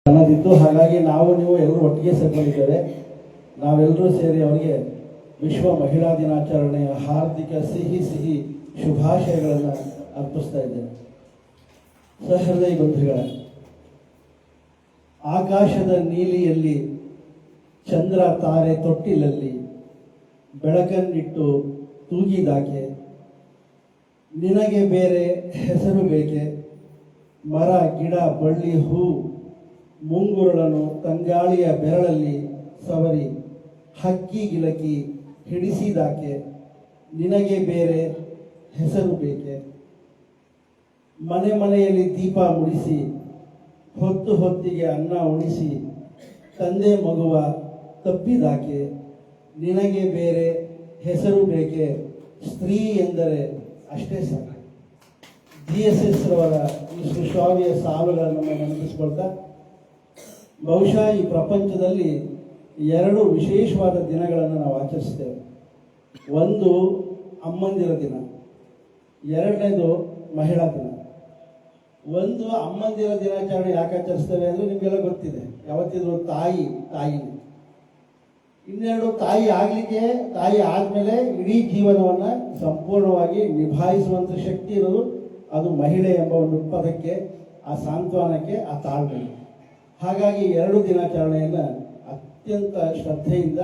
ಅನ್ನೋದಿತ್ತು. ಹಾಗಾಗಿ ನಾವು ನೀವು ಎಲ್ಲರೂ ಒಟ್ಟಿಗೆ ಸೇರ್ಕೊಂಡಿದ್ದೇವೆ. ನಾವೆಲ್ಲರೂ ಸೇರಿ ಅವರಿಗೆ ವಿಶ್ವ ಮಹಿಳಾ ದಿನಾಚರಣೆಯ ಹಾರ್ದಿಕ ಸಿಹಿ ಶುಭಾಶಯಗಳನ್ನು ಅರ್ಪಿಸ್ತಾ ಇದ್ದೇವೆ. ಸಹೃದಯ ಬಂಧುಗಳ, ಆಕಾಶದ ನೀಲಿಯಲ್ಲಿ ಚಂದ್ರ ತಾರೆ ತೊಟ್ಟಿಲಲ್ಲಿ ಬೆಳಕನ್ನಿಟ್ಟು ತೂಗಿದಾಕೆ, ನಿನಗೆ ಬೇರೆ ಹೆಸರು ಬೇಕೆ, ಮರ ಗಿಡ ಬಳ್ಳಿ ಹೂ ಮುಂಗುರುಳನು ತಂಗಾಳಿಯ ಬೆರಳಲ್ಲಿ ಸವರಿ ಹಕ್ಕಿ ಗಿಲಕಿ ಹಿಡಿಸಿದಾಕೆ, ನಿನಗೆ ಬೇರೆ ಹೆಸರು ಬೇಕೆ, ಮನೆ ಮನೆಯಲ್ಲಿ ದೀಪ ಮುಡಿಸಿ ಹೊತ್ತು ಹೊತ್ತಿಗೆ ಅನ್ನ ಉಣಿಸಿ ತಂದೆ ಮಗುವ ತಪ್ಪಿದಾಕೆ, ನಿನಗೆ ಬೇರೆ ಹೆಸರು ಬೇಕೆ, ಸ್ತ್ರೀ ಎಂದರೆ ಅಷ್ಟೇ ಸಾಕು. GSS ರವರ ಈ ಸುಶ್ರಾವ್ಯ ಸಾಲುಗಳನ್ನು ನೆನಪಿಸ್ಕೊಳ್ತಾ, ಬಹುಶಃ ಈ ಪ್ರಪಂಚದಲ್ಲಿ ಎರಡು ವಿಶೇಷವಾದ ದಿನಗಳನ್ನು ನಾವು ಆಚರಿಸ್ತೇವೆ. ಒಂದು ಅಮ್ಮಂದಿರ ದಿನ, ಎರಡನೇದು ಮಹಿಳಾ ದಿನ. ಒಂದು ಅಮ್ಮಂದಿರ ದಿನಾಚರಣೆ ಯಾಕೆ ಆಚರಿಸ್ತೇವೆ ಅಂದರೆ ನಿಮಗೆಲ್ಲ ಗೊತ್ತಿದೆ, ಯಾವತ್ತಿದ್ರು ತಾಯಿ. ಇನ್ನೆರಡು ತಾಯಿ ಆಗಲಿಕ್ಕೆ, ತಾಯಿ ಆದಮೇಲೆ ಇಡೀ ಜೀವನವನ್ನು ಸಂಪೂರ್ಣವಾಗಿ ನಿಭಾಯಿಸುವಂಥ ಶಕ್ತಿ ಇರೋದು ಅದು ಮಹಿಳೆ ಎಂಬ ಒಂದು ಪದಕ್ಕೆ, ಆ ಸಾಂತ್ವನಕ್ಕೆ, ಆ ತಾಳ್ಮೆಗೆ. ಹಾಗಾಗಿ ಎರಡು ದಿನಾಚರಣೆಯನ್ನು ಅತ್ಯಂತ ಶ್ರದ್ಧೆಯಿಂದ,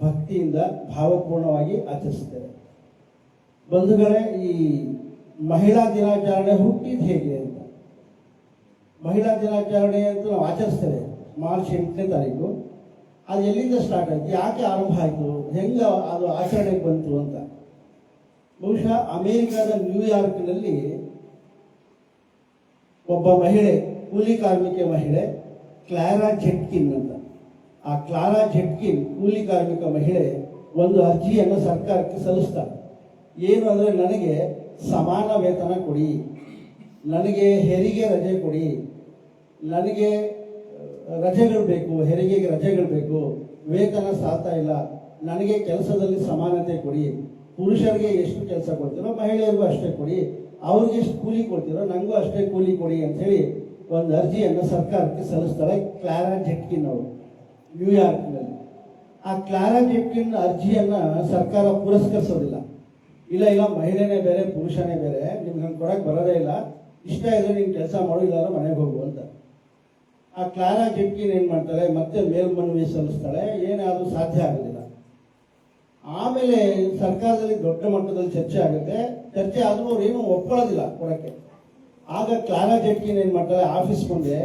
ಭಕ್ತಿಯಿಂದ, ಭಾವಪೂರ್ಣವಾಗಿ ಆಚರಿಸುತ್ತೇವೆ. ಬಂಧುಗಳೇ, ಈ ಮಹಿಳಾ ದಿನಾಚರಣೆ ಹುಟ್ಟಿದ ಹೇಗೆ ಅಂತ, ಮಹಿಳಾ ದಿನಾಚರಣೆ ಅಂತ ನಾವು ಆಚರಿಸ್ತೇವೆ ಮಾರ್ಚ್ 8ನೇ ತಾರೀಕು. ಅದು ಎಲ್ಲಿಂದ ಸ್ಟಾರ್ಟ್ ಆಯಿತು, ಯಾಕೆ ಆರಂಭ ಆಯಿತು, ಹೆಂಗೆ ಅದು ಆಚರಣೆಗೆ ಬಂತು ಅಂತ. ಬಹುಶಃ ಅಮೇರಿಕಾದ ನ್ಯೂಯಾರ್ಕ್ನಲ್ಲಿ ಒಬ್ಬ ಮಹಿಳೆ, ಕೂಲಿ ಕಾರ್ಮಿಕ ಮಹಿಳೆ ಕ್ಲಾರಾ ಜೆಟ್ಕಿನ್ ಅಂತ. ಆ ಕ್ಲಾರಾ ಜೆಟ್ಕಿನ್ ಕೂಲಿ ಕಾರ್ಮಿಕ ಮಹಿಳೆ ಒಂದು ಅರ್ಜಿಯನ್ನು ಸರ್ಕಾರಕ್ಕೆ ಸಲ್ಲಿಸ್ತಾರೆ. ಏನು ಅಂದರೆ, ನನಗೆ ಸಮಾನ ವೇತನ ಕೊಡಿ, ನನಗೆ ಹೆರಿಗೆ ರಜೆ ಕೊಡಿ, ನನಗೆ ರಜೆಗಳು ಬೇಕು, ಹೆರಿಗೆಗೆ ರಜೆಗಳು ಬೇಕು, ವೇತನ ಸಾಲ್ತಾ ಇಲ್ಲ, ನನಗೆ ಕೆಲಸದಲ್ಲಿ ಸಮಾನತೆ ಕೊಡಿ, ಪುರುಷರಿಗೆ ಎಷ್ಟು ಕೆಲಸ ಕೊಡ್ತೀರೋ ಮಹಿಳೆಯರಿಗೂ ಅಷ್ಟೇ ಕೊಡಿ, ಅವ್ರಿಗೆ ಎಷ್ಟು ಕೂಲಿ ಕೊಡ್ತೀರೋ ನನಗೂ ಅಷ್ಟೇ ಕೂಲಿ ಕೊಡಿ ಅಂಥೇಳಿ ಒಂದು ಅರ್ಜಿಯನ್ನು ಸರ್ಕಾರಕ್ಕೆ ಸಲ್ಲಿಸ್ತಾರೆ ಕ್ಲಾರಾ ಜೆಟ್ಕಿನ್ ಅವರು ನ್ಯೂಯಾರ್ಕ್ನಲ್ಲಿ. ಆ ಕ್ಲಾರಾ ಜೆಟ್ಕಿನ್ ಅರ್ಜಿಯನ್ನು ಸರ್ಕಾರ ಪುರಸ್ಕರಿಸೋದಿಲ್ಲ. ಇಲ್ಲ ಮಹಿಳೆನೇ ಬೇರೆ ಪುರುಷನೇ ಬೇರೆ, ನಿಮ್ಗೆ ಹಂಗೆ ಕೊಡಕ್ಕೆ ಬರೋದೇ ಇಲ್ಲ, ಇಷ್ಟ ಇದ್ರೆ ನೀನು ಕೆಲಸ ಮಾಡು, ಇಲ್ಲಾರ ಮನೆಗೆ ಹೋಗು ಅಂತ. ಆ ಕ್ಲಾರಾ ಜೆಟ್ಕಿನ್ ಏನು ಮಾಡ್ತಾಳೆ, ಮತ್ತೆ ಮೇಲ್ಮನವಿ ಸಲ್ಲಿಸ್ತಾಳೆ, ಏನಾದರೂ ಸಾಧ್ಯ ಆಗೋದಿಲ್ಲ. ಆಮೇಲೆ ಸರ್ಕಾರದಲ್ಲಿ ದೊಡ್ಡ ಮಟ್ಟದಲ್ಲಿ ಚರ್ಚೆ ಆಗುತ್ತೆ. ಚರ್ಚೆ ಆದರೂ ಅವ್ರು ಏನೂ ಒಪ್ಕೊಳ್ಳೋದಿಲ್ಲ ಕೊಡೋಕ್ಕೆ. ಆಗ ಕ್ಲಾರಾ ಜೆಟ್ಕಿನ್ ಏನು ಮಾಡ್ತಾಳೆ, ಆಫೀಸ್ ಮುಂದೆ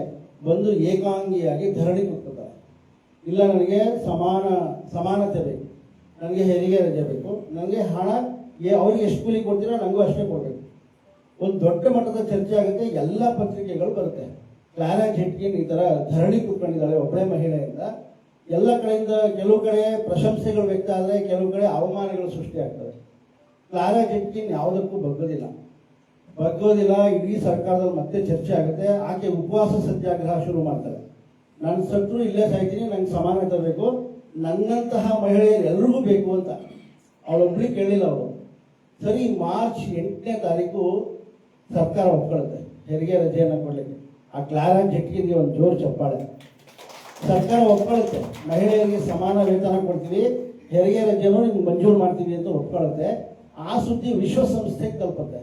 ಬಂದು ಏಕಾಂಗಿಯಾಗಿ ಧರಣಿ ಕೂತ್ಕೊಳ್ತಾರೆ. ಇಲ್ಲ, ನನಗೆ ಸಮಾನತೆ ಬೇಕು, ನನಗೆ ಹೆರಿಗೆ ರಜೆ ಬೇಕು, ನನಗೆ ಹಣ ಅವ್ರಿಗೆ ಎಷ್ಟು ಕೂಲಿ ಕೊಡ್ತೀರೋ ನನಗೂ ಅಷ್ಟೇ ಕೊಡಬೇಕು. ಒಂದು ದೊಡ್ಡ ಮಟ್ಟದ ಚರ್ಚೆ ಆಗುತ್ತೆ, ಎಲ್ಲ ಪತ್ರಿಕೆಗಳು ಬರುತ್ತೆ. ಕ್ಲಾರಾ ಜೆಟ್ಕಿನ್ ಈ ಥರ ಧರಣಿ ಕೂತ್ಕೊಂಡಿದ್ದಾಳೆ ಒಬ್ಬಳೇ ಮಹಿಳೆಯಿಂದ. ಎಲ್ಲ ಕಡೆಯಿಂದ ಕೆಲವು ಕಡೆ ಪ್ರಶಂಸೆಗಳು ವ್ಯಕ್ತ ಆದರೆ, ಕೆಲವು ಕಡೆ ಅವಮಾನಗಳು ಸೃಷ್ಟಿಯಾಗ್ತವೆ. ಕ್ಲಾರಾ ಜೆಟ್ಕಿನ್ ಯಾವುದಕ್ಕೂ ಬಗ್ಗೋದಿಲ್ಲ. ಇಡೀ ಸರ್ಕಾರದಲ್ಲಿ ಮತ್ತೆ ಚರ್ಚೆ ಆಗುತ್ತೆ. ಆಕೆ ಉಪವಾಸ ಸತ್ಯಾಗ್ರಹ ಶುರು ಮಾಡ್ತಾರೆ. ನಾನು ಸತ್ರು ಇಲ್ಲೇ ಸಾಯ್ತೀನಿ, ನಂಗೆ ಸಮಾನತೆ ಬೇಕು, ನನ್ನಂತಹ ಮಹಿಳೆಯರು ಎಲ್ರಿಗೂ ಬೇಕು ಅಂತ. ಅವಳೊಬ್ಬಳಿಗೆ ಕೇಳಿಲ್ಲ ಅವರು. ಸರಿ, ಮಾರ್ಚ್ 8ನೇ ತಾರೀಕು ಸರ್ಕಾರ ಒಪ್ಕೊಳ್ಳುತ್ತೆ ಹೆರಿಗೆ ರಜೆಯನ್ನು ಕೊಡಲಿಕ್ಕೆ. ಆ ಕ್ಲಾರಾ ಜೆಟ್ಕಿನ್ಗೆ ಒಂದು ಜೋರು ಚಪ್ಪಾಳೆ. ಸರ್ಕಾರ ಒಪ್ಕೊಳ್ಳುತ್ತೆ, ಮಹಿಳೆಯರಿಗೆ ಸಮಾನ ವೇತನ ಕೊಡ್ತೀವಿ, ಹೆರಿಗೆ ರಜೆನೂ ನಿಮ್ಗೆ ಮಂಜೂರು ಮಾಡ್ತೀವಿ ಅಂತ ಒಪ್ಕೊಳ್ಳುತ್ತೆ. ಆ ಸುದ್ದಿ ವಿಶ್ವಸಂಸ್ಥೆಗೆ ತಲುಪುತ್ತೆ.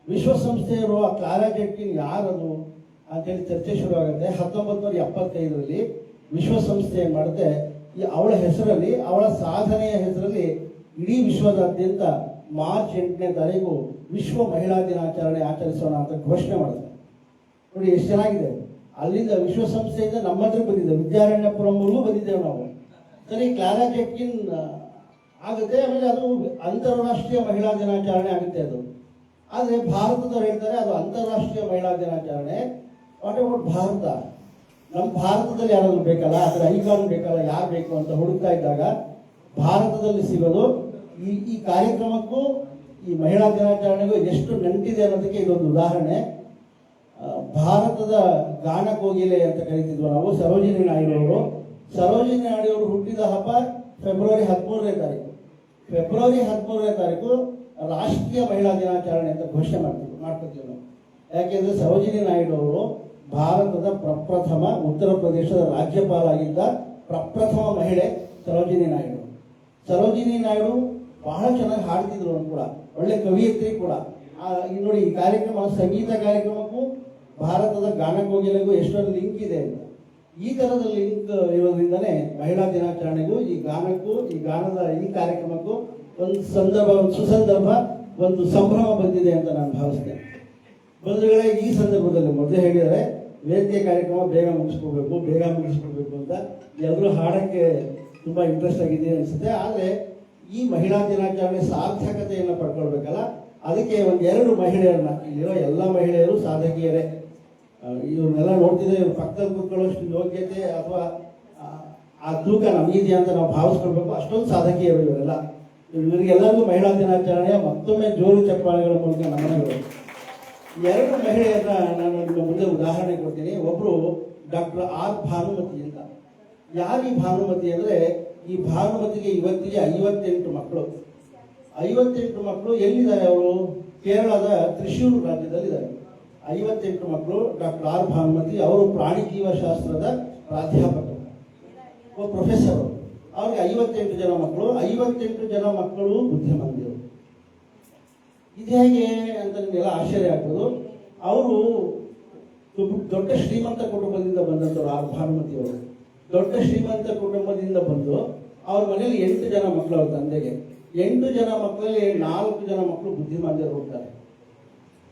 ವಿಶ್ವಸಂಸ್ಥೆಯವರು ಆ ಕ್ಲಾರಾ ಜೆಟ್ಕಿನ್ ಯಾರದು ಅಂತೇಳಿ ಚರ್ಚೆ ಶುರುವಾಗುತ್ತೆ. 1975ರಲ್ಲಿ ವಿಶ್ವಸಂಸ್ಥೆ ಏನು ಮಾಡುತ್ತೆ, ಅವಳ ಹೆಸರಲ್ಲಿ, ಅವಳ ಸಾಧನೆಯ ಹೆಸರಲ್ಲಿ ಇಡೀ ವಿಶ್ವದಾದ್ಯಂತ ಮಾರ್ಚ್ 8ನೇ ತಾರೀಕು ವಿಶ್ವ ಮಹಿಳಾ ದಿನಾಚರಣೆ ಆಚರಿಸೋಣ ಅಂತ ಘೋಷಣೆ ಮಾಡುತ್ತೆ. ನೋಡಿ ಎಷ್ಟು ಚೆನ್ನಾಗಿದೆ. ಅಲ್ಲಿಂದ ವಿಶ್ವಸಂಸ್ಥೆಯಿಂದ ನಮ್ಮ ಹತ್ರ ಬಂದಿದೆ, ವಿದ್ಯಾರಣ್ಯಪುರಂವರೆಗೂ ಬಂದಿದ್ದೇವೆ ನಾವು. ಸರಿ, ಕ್ಲಾರಾ ಜೆಟ್ಕಿನ್ ಆಗುತ್ತೆ. ಆಮೇಲೆ ಅದು ಅಂತಾರಾಷ್ಟ್ರೀಯ ಮಹಿಳಾ ದಿನಾಚರಣೆ ಆಗುತ್ತೆ ಅದು. ಆದರೆ ಭಾರತದವ್ರು ಹೇಳ್ತಾರೆ ಅದು ಅಂತಾರಾಷ್ಟ್ರೀಯ ಮಹಿಳಾ ದಿನಾಚರಣೆ. What about Bharat? ನಮ್ಮ ಭಾರತದಲ್ಲಿ ಯಾರಾದರೂ ಬೇಕಲ್ಲ, ಅದರ ಐಕಾನ್ ಬೇಕಲ್ಲ, ಯಾರು ಬೇಕು ಅಂತ ಹುಡುಕ್ತಾ ಇದ್ದಾಗ ಭಾರತದಲ್ಲಿ ಸಿಗೋದು ಈ ಕಾರ್ಯಕ್ರಮಕ್ಕೂ ಈ ಮಹಿಳಾ ದಿನಾಚರಣೆಗೂ ಎಷ್ಟು ನಂಟಿದೆ ಅನ್ನೋದಕ್ಕೆ ಇದೊಂದು ಉದಾಹರಣೆ. ಭಾರತದ ಗಾನ ಕೋಗಿಲೆ ಅಂತ ಕರೀತಿದ್ವು ನಾವು ಸರೋಜಿನಿ ನಾಯ್ಡು ಅವರು. ಸರೋಜಿನಿ ನಾಯ್ಡು ಅವರು ಹುಟ್ಟಿದ ಹಬ್ಬ ಫೆಬ್ರವರಿ 13ನೇ ತಾರೀಕು. ಫೆಬ್ರವರಿ 13ನೇ ತಾರೀಕು ರಾಷ್ಟ್ರೀಯ ಮಹಿಳಾ ದಿನಾಚರಣೆ ಅಂತ ಘೋಷಣೆ ಮಾಡ್ಕೊತೀವಿ ನಾವು. ಯಾಕೆಂದರೆ ಸರೋಜಿನಿ ನಾಯ್ಡು ಅವರು ಭಾರತದ ಪ್ರಪ್ರಥಮ ಉತ್ತರ ಪ್ರದೇಶದ ರಾಜ್ಯಪಾಲಾಗಿದ್ದ ಪ್ರಪ್ರಥಮ ಮಹಿಳೆ ಸರೋಜಿನಿ ನಾಯ್ಡು. ಸರೋಜಿನಿ ನಾಯ್ಡು ಬಹಳ ಚೆನ್ನಾಗಿ ಹಾಡ್ತಿದ್ರು ಕೂಡ, ಒಳ್ಳೆ ಕವಿಯತ್ರಿ ಕೂಡ. ಈಗ ನೋಡಿ, ಈ ಕಾರ್ಯಕ್ರಮ ಸಂಗೀತ ಕಾರ್ಯಕ್ರಮಕ್ಕೂ ಭಾರತದ ಗಾನಕೋಗಿಲೆಗೂ ಎಷ್ಟೊಂದು ಲಿಂಕ್ ಇದೆ ಅಂತ. ಈ ಥರದ ಲಿಂಕ್ ಇರೋದ್ರಿಂದನೇ ಮಹಿಳಾ ದಿನಾಚರಣೆಗೂ ಈ ಗಾನಕ್ಕೂ ಈ ಗಾನದ ಈ ಕಾರ್ಯಕ್ರಮಕ್ಕೂ ಒಂದು ಸಂದರ್ಭ, ಒಂದು ಸುಸಂದರ್ಭ, ಒಂದು ಸಂಭ್ರಮ ಬಂದಿದೆ ಅಂತ ನಾನು ಭಾವಿಸ್ತೇನೆ. ಬಂಧುಗಳೇ, ಈ ಸಂದರ್ಭದಲ್ಲಿ ಮೊದಲೇ ಹೇಳಿದರೆ ವೇದಿಕೆ ಕಾರ್ಯಕ್ರಮ ಬೇಗ ಮುಗಿಸ್ಕೋಬೇಕು ಅಂತ ಎಲ್ಲರೂ ಹಾಡಕ್ಕೆ ತುಂಬ ಇಂಟ್ರೆಸ್ಟ್ ಆಗಿದೆ ಅನಿಸುತ್ತೆ. ಆದರೆ ಈ ಮಹಿಳಾ ದಿನಾಚರಣೆ ಸಾರ್ಥಕತೆಯನ್ನು ಪಡ್ಕೊಳ್ಬೇಕಲ್ಲ, ಅದಕ್ಕೆ ಒಂದೆರಡು ಮಹಿಳೆಯರನ್ನ, ಇಲ್ಲಿರೋ ಎಲ್ಲ ಮಹಿಳೆಯರು ಸಾಧಕಿಯರೇ, ಇವ್ರನ್ನೆಲ್ಲ ನೋಡ್ತಿದ್ರೆ ಇವ್ರ ಪಕ್ಕದಲ್ಲಿ ಕೂತ್ಕೊಳ್ಳೋಷ್ಟು ಯೋಗ್ಯತೆ ಅಥವಾ ಆ ತೂಕ ನಮಗಿದೆಯಾ ಅಂತ ನಾವು ಭಾವಿಸ್ಕೊಳ್ಬೇಕು. ಅಷ್ಟೊಂದು ಸಾಧಕಿಯರು ಇವರೆಲ್ಲ. ಇವರಿಗೆಲ್ಲರಿಗೂ ಮಹಿಳಾ ದಿನಾಚರಣೆಯ ಮತ್ತೊಮ್ಮೆ ಜೋರು ಚಪ್ಪಾಳೆಗಳ ಮೂಲಕ ನಮನಗಳು. ಎರಡು ಮಹಿಳೆಯರನ್ನ ನಾನು ನಿಮ್ಮ ಮುಂದೆ ಉದಾಹರಣೆ ಕೊಡ್ತೀನಿ. ಒಬ್ರು ಡಾಕ್ಟರ್ ಆರ್ ಭಾನುಮತಿ ಅಂತ. ಯಾರು ಈ ಭಾನುಮತಿ ಅಂದ್ರೆ, ಈ ಭಾನುಮತಿಗೆ ಇವತ್ತಿಗೆ 58 ಮಕ್ಕಳು. 58 ಮಕ್ಕಳು ಎಲ್ಲಿದ್ದಾರೆ ಅವರು? ಕೇರಳದ ತ್ರಿಶೂರು ರಾಜ್ಯದಲ್ಲಿದ್ದಾರೆ. 58 ಮಕ್ಕಳು. ಡಾಕ್ಟರ್ ಆರ್ ಭಾನುಮತಿ ಅವರು ಪ್ರಾಣಿ ಜೀವಶಾಸ್ತ್ರದ ಪ್ರಾಧ್ಯಾಪಕರು, ಪ್ರೊಫೆಸರ್. ಅವ್ರಿಗೆ 58 ಜನ ಮಕ್ಕಳು. 58 ಜನ ಮಕ್ಕಳು ಬುದ್ಧಿಮಾಂದ್ಯರು. ಇದು ಹೇಗೆ ಅಂತ ನಿಮಗೆಲ್ಲ ಆಶ್ಚರ್ಯ ಆಗ್ಬೋದು. ಅವರು ದೊಡ್ಡ ಶ್ರೀಮಂತ ಕುಟುಂಬದಿಂದ ಬಂದಂಥವ್ರು. ಆರ್ ಭಾನುಮತಿ ಅವರು ದೊಡ್ಡ ಶ್ರೀಮಂತ ಕುಟುಂಬದಿಂದ ಬಂದು ಅವ್ರ ಮನೇಲಿ 8 ಜನ ಮಕ್ಕಳು. ಅವ್ರ ತಂದೆಗೆ 8 ಜನ ಮಕ್ಕಳಲ್ಲಿ 4 ಜನ ಮಕ್ಕಳು ಬುದ್ಧಿಮಾಂದ್ಯರು ಹುಡ್ತಾರೆ.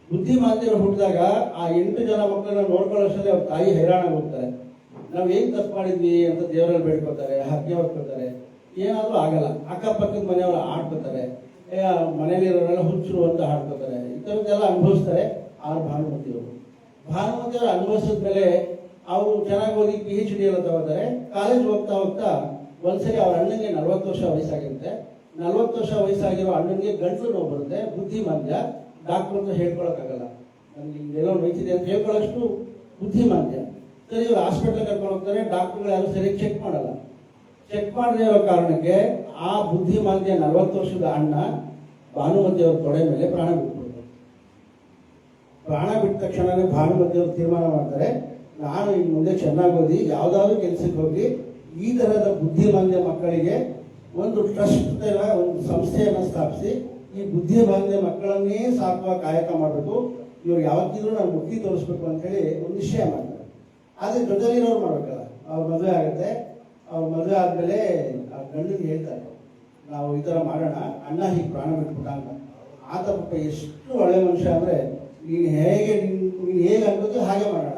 ಬುದ್ಧಿಮಾಂದ್ಯರು ಹುಟ್ಟಿದಾಗ ಆ 8 ಜನ ಮಕ್ಕಳನ್ನ ನೋಡ್ಕೊಳ್ಳೋಷ್ಟರಲ್ಲಿ ಅವ್ರ ತಾಯಿ ಹೈರಾಣ ಹೋಗ್ತಾರೆ. ನಾವು ಏನ್ ತಪ್ಪು ಮಾಡಿದ್ವಿ ಅಂತ ದೇವರಲ್ಲಿ ಬೇಡ್ಕೊತಾರೆ, ಹರಕೆ ಹೊತ್ಕೊತಾರೆ. ಏನಾದ್ರೂ ಆಗಲ್ಲ. ಅಕ್ಕಪಕ್ಕದ ಮನೆಯವರು ಆಡ್ಕೋತಾರೆ, ಮನೇಲಿರೋರೆಲ್ಲ ಹುಚ್ಚರು ಅಂತ ಹಾಡ್ಕೋತಾರೆ. ಈ ಥರದ್ದೆಲ್ಲ ಅನುಭವಿಸ್ತಾರೆ ಆರ್ ಭಾನುಮತಿಯವರು. ಭಾನುಮತಿಯವರು ಅನುಭವಿಸಿದ್ಮೇಲೆ ಅವರು ಚೆನ್ನಾಗಿ ಓದಿ PhD ಎಲ್ಲ ತಗೋತಾರೆ. ಕಾಲೇಜ್ ಹೋಗ್ತಾ ಒಂದ್ಸರಿ ಅವ್ರ ಅಣ್ಣನಿಗೆ 40 ವರ್ಷ ವಯಸ್ಸಾಗಿರುತ್ತೆ. 40 ವರ್ಷ ವಯಸ್ಸಾಗಿರೋ ಅಣ್ಣನಿಗೆ ಗಂಟಲು ನೋವು ಬರುತ್ತೆ. ಬುದ್ಧಿಮಾಂದ್ಯ. ಡಾಕ್ಟರ್ ಅಂತ ಹೇಳ್ಕೊಳಕ್ಕಾಗಲ್ಲ, ನನಗೆ ಹಿಂಗೆಲ್ಲೋ ನೋಯ್ತಿದೆ ಅಂತ ಹೇಳ್ಕೊಳ್ಳೋಷ್ಟು ಬುದ್ಧಿಮಾಂದ್ಯ. ಸರಿ, ಇವರು ಹಾಸ್ಪಿಟಲ್ ಕರ್ಕೊಂಡು ಹೋಗ್ತಾರೆ. ಡಾಕ್ಟರ್ಗಳು ಯಾರು ಸರಿಯಾಗಿ ಚೆಕ್ ಮಾಡಲ್ಲ. ಚೆಕ್ ಮಾಡದೇ ಇರೋ ಕಾರಣಕ್ಕೆ ಆ ಬುದ್ಧಿಮಾಂದ್ಯ 40 ವರ್ಷದ ಅಣ್ಣ ಭಾನುಮತಿಯವ್ರ ತೊಡೆ ಮೇಲೆ ಪ್ರಾಣ ಬಿಟ್ಬಿಡ್ತಾರೆ. ಪ್ರಾಣ ಬಿಟ್ಟ ತಕ್ಷಣವೇ ಭಾನುಮತಿಯವರು ತೀರ್ಮಾನ ಮಾಡ್ತಾರೆ, ನಾನು ಇನ್ನು ಮುಂದೆ ಚೆನ್ನಾಗಿ ಓದಿ ಯಾವುದಾದ್ರೂ ಕೆಲಸಕ್ಕೆ ಹೋಗಿ ಈ ತರಹದ ಬುದ್ಧಿಮಾಂದ್ಯ ಮಕ್ಕಳಿಗೆ ಒಂದು ಟ್ರಸ್ಟ್ ತರ ಒಂದು ಸಂಸ್ಥೆಯನ್ನು ಸ್ಥಾಪಿಸಿ ಈ ಬುದ್ಧಿಮಾಂದ್ಯ ಮಕ್ಕಳನ್ನೇ ಸಾಕುವ ಕಾಯಕ ಮಾಡಬೇಕು. ಇವ್ರು ಯಾವತ್ತಿದ್ರು ನಾನು ಮುಕ್ತಿ ತೋರಿಸ್ಬೇಕು ಅಂತ ಹೇಳಿ ಒಂದು ನಿಶ್ಚಯ ಮಾಡ್ತಾರೆ. ಆದರೆ ಜೊತೆಲಿರೋರು ಮಾಡ್ಬೇಕಲ್ಲ. ಅವ್ರ ಮದುವೆ ಆಗುತ್ತೆ. ಅವ್ರ ಮದುವೆ ಆದ್ಮೇಲೆ ಆ ಗಂಡನಿಗೆ ಹೇಳ್ತಾರೆ, ನಾವು ಈ ತರ ಮಾಡೋಣ, ಅಣ್ಣ ಹೀಗೆ ಪ್ರಾಣ ಬಿಟ್ಬಿಟ್ಟ ಅಂತ. ಆತ ಪಾಪ ಎಷ್ಟು ಒಳ್ಳೆ ಮನುಷ್ಯ ಅಂದ್ರೆ, ನೀನು ಹೇಗೆ ಅನ್ಬೇಕು ಹಾಗೆ ಮಾಡೋಣ.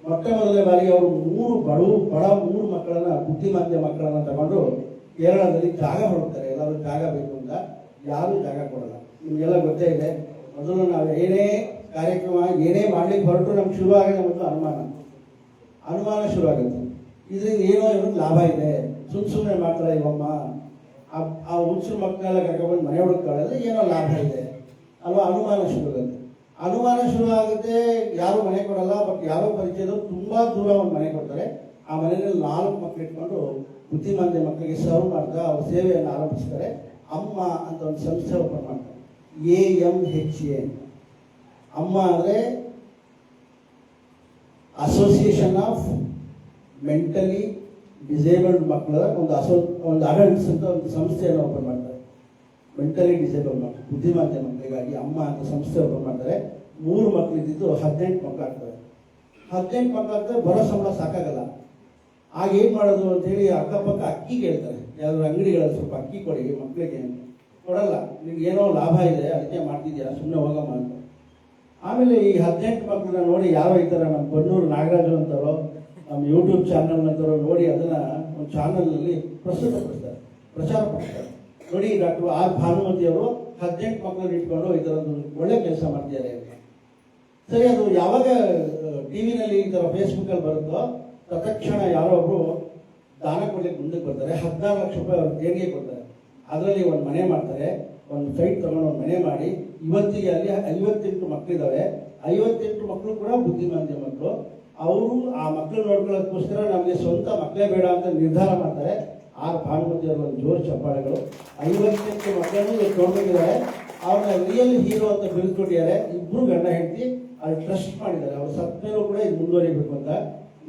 ಮೊಟ್ಟ ಮೊದಲನೇ ಬಾರಿಗೆ ಅವರು 3 ಮಕ್ಕಳನ್ನ, ಬುದ್ಧಿಮಾಂದ್ಯ ಮಕ್ಕಳನ್ನ ತಗೊಂಡು ಕೇರಳದಲ್ಲಿ ಜಾಗ ಹುಡುಕ್ತಾರೆ. ಎಲ್ಲರೂ ಜಾಗ ಬೇಕು ಅಂತ. ಯಾರು ಜಾಗ ಕೊಡಲ್ಲ. ನಿಮ್ಗೆಲ್ಲ ಗೊತ್ತೇ ಇದೆ. ಮೊದಲು ನಾವು ಏನೇ ಕಾರ್ಯಕ್ರಮ ಏನೇ ಮಾಡ್ಲಿಕ್ಕೆ ಹೊರಟು ನಮ್ಗೆ ಶುರುವಾಗಿದೆ ಮತ್ತು ಅನುಮಾನ ಶುರುವಾಗುತ್ತೆ. ಇದರಿಂದ ಏನೋ ಇವ್ರಿಗೆ ಲಾಭ ಇದೆ, ಸುಮ್ಮನೆ ಮಾಡ್ತಾಳೆ ಇವಮ್ಮ, ಆ ಹುಚ್ಚರು ಮಕ್ಕಳೆಲ್ಲ ಕರ್ಕೊಂಡ್ಬಂದು ಮನೆ ಹುಡುಕ್ತಾಳೆ, ಏನೋ ಲಾಭ ಇದೆ ಅಲ್ವಾ? ಅನುಮಾನ ಶುರು ಆಗುತ್ತೆ. ಯಾರು ಮನೆ ಕೊಡಲ್ಲ. ಬಟ್ ಯಾರೋ ಪರಿಚಯದವರು ತುಂಬಾ ದೂರ ಒಂದು ಮನೆ ಕೊಡ್ತಾರೆ. ಆ ಮನೆಯಲ್ಲಿ 4 ಮಕ್ಕಳು ಇಟ್ಕೊಂಡು ಬುದ್ಧಿಮಾಂದ್ಯ ಮಕ್ಕಳಿಗೆ ಸರ್ವ್ ಮಾಡ್ತಾ ಅವ್ರ ಸೇವೆಯನ್ನು ಆರಂಭಿಸ್ತಾರೆ. ಅಮ್ಮ ಅಂತ ಒಂದು ಸಂಸ್ಥೆ ಓಪನ್ ಮಾಡ್ತಾರೆ, AMHA. ಅಮ್ಮ ಅಂದ್ರೆ ಅಸೋಸಿಯೇಷನ್ ಆಫ್ ಮೆಂಟಲಿ ಡಿಸೇಬಲ್ಡ್ ಮಕ್ಕಳ ಒಂದು ಅಡಲ್ಟ್ಸ್ ಅಂತ ಒಂದು ಸಂಸ್ಥೆಯನ್ನು ಓಪನ್ ಮಾಡ್ತಾರೆ. ಮೆಂಟಲಿ ಡಿಸೇಬಲ್ಡ್ ಮಕ್ಕಳು, ಬುದ್ಧಿಮಾಂದ್ಯ ಮಕ್ಕಳಿಗಾಗಿ ಅಮ್ಮ ಅಂತ ಸಂಸ್ಥೆ ಓಪನ್ ಮಾಡ್ತಾರೆ. 3 ಮಕ್ಕಳು ಇದ್ದಿದ್ದು 18 ಮಕ್ಕಳು ಆಗ್ತವೆ. 18 ಮಕ್ಕಳು ಆಗ್ತವೆ. ಬರೋ ಸಂಬಳ ಸಾಕಾಗಲ್ಲ. ಆಗ ಏನ್ ಮಾಡೋದು ಅಂತ ಹೇಳಿ ಅಕ್ಕಪಕ್ಕ ಅಕ್ಕಿ ಕೇಳ್ತಾರೆ. ಯಾವ್ದಾದ್ರು ಅಂಗಡಿಗಳಲ್ಲಿ ಸ್ವಲ್ಪ ಅಕ್ಕಿ ಕೊಡಿ ಮಕ್ಕಳಿಗೆ. ಕೊಡಲ್ಲ. ನಿಮ್ಗೆ ಏನೋ ಲಾಭ ಇದೆ ಅದಕ್ಕೆ ಮಾಡ್ತಿದ್ಯಾ, ಸುಮ್ಮನೆ ಹೋಗಮ್ಮ ಅಂತ. ಆಮೇಲೆ ಈ 18 ಮಕ್ಕಳನ್ನ ನೋಡಿ ಯಾರೋ ಈ ಥರ ನಮ್ಮ ಬನ್ನೂರು ನಾಗರಾಜು ಅಂತಾರೋ ನಮ್ಮ ಯೂಟ್ಯೂಬ್ ಚಾನಲ್ ಅಂತಾರೋ ನೋಡಿ ಅದನ್ನ ಒಂದು ಚಾನಲ್ನಲ್ಲಿ ಪ್ರಚಾರ ಪಡಿಸ್ತಾರೆ. ನೋಡಿ, ಡಾಕ್ಟರ್ ಆರ್ ಭಾನುಮತಿ ಅವರು 18 ಮಕ್ಕಳನ್ನ ಇಟ್ಕೊಂಡು ಈ ಥರದ್ದು ಒಳ್ಳೆ ಕೆಲಸ ಮಾಡ್ತಿದ್ದಾರೆ ಅಂತ. ಸರಿ, ಅದು ಯಾವಾಗ ಟಿವಿನಲ್ಲಿ ಈ ಥರ ಫೇಸ್ಬುಕ್ಕಲ್ಲಿ ಬರುತ್ತೋ ತತ್ಕ್ಷಣ ಯಾರೋ ಒಬ್ರು ದಾನ ಕೊಡ್ಲಿಕ್ಕೆ ಮುಂದಕ್ಕೆ ಬರ್ತಾರೆ. 14 ಲಕ್ಷ ರೂಪಾಯಿ ಅವ್ರ ದೇಣಿಗೆ ಕೊಡ್ತಾರೆ. ಅದರಲ್ಲಿ ಒಂದು ಮನೆ ಮಾಡ್ತಾರೆ. ಒಂದು ಸೈಟ್ ತಗೊಂಡು ಒಂದು ಮನೆ ಮಾಡಿ ಇವತ್ತಿಗೆ ಅಲ್ಲಿ 58 ಮಕ್ಕಳಿದ್ದಾವೆ. 58 ಮಕ್ಕಳು ಕೂಡ ಬುದ್ಧಿಮಾಂದ್ಯ ಮಕ್ಕಳು. ಅವರು ಆ ಮಕ್ಕಳು ನೋಡ್ಕೊಳ್ಳೋದಕ್ಕೋಸ್ಕರ ನಮಗೆ ಸ್ವಂತ ಮಕ್ಕಳೇ ಬೇಡ ಅಂತ ನಿರ್ಧಾರ ಮಾಡ್ತಾರೆ. ಆರ್ ಭಾನುಮತಿ ಅವರ ಒಂದು ಜೋರು ಚಪ್ಪಾಳೆಗಳು. 58 ಮಕ್ಕಳನ್ನು ನೋಡ್ಕೊಂಡಿದ್ದಾರೆ. ಅವ್ರನ್ನ ರಿಯಲ್ ಹೀರೋ ಅಂತ ಬಿರುದು ಕೊಟ್ಟಿದ್ದಾರೆ. 2 ಗಂಡ ಹೆಂಡತಿ ಅಲ್ಲಿ ಟ್ರಸ್ಟ್ ಮಾಡಿದ್ದಾರೆ. ಅವ್ರು ಸತ್ತ ಮೇಲೂ ಕೂಡ ಇದು ಮುಂದುವರಿಬೇಕು ಅಂತ.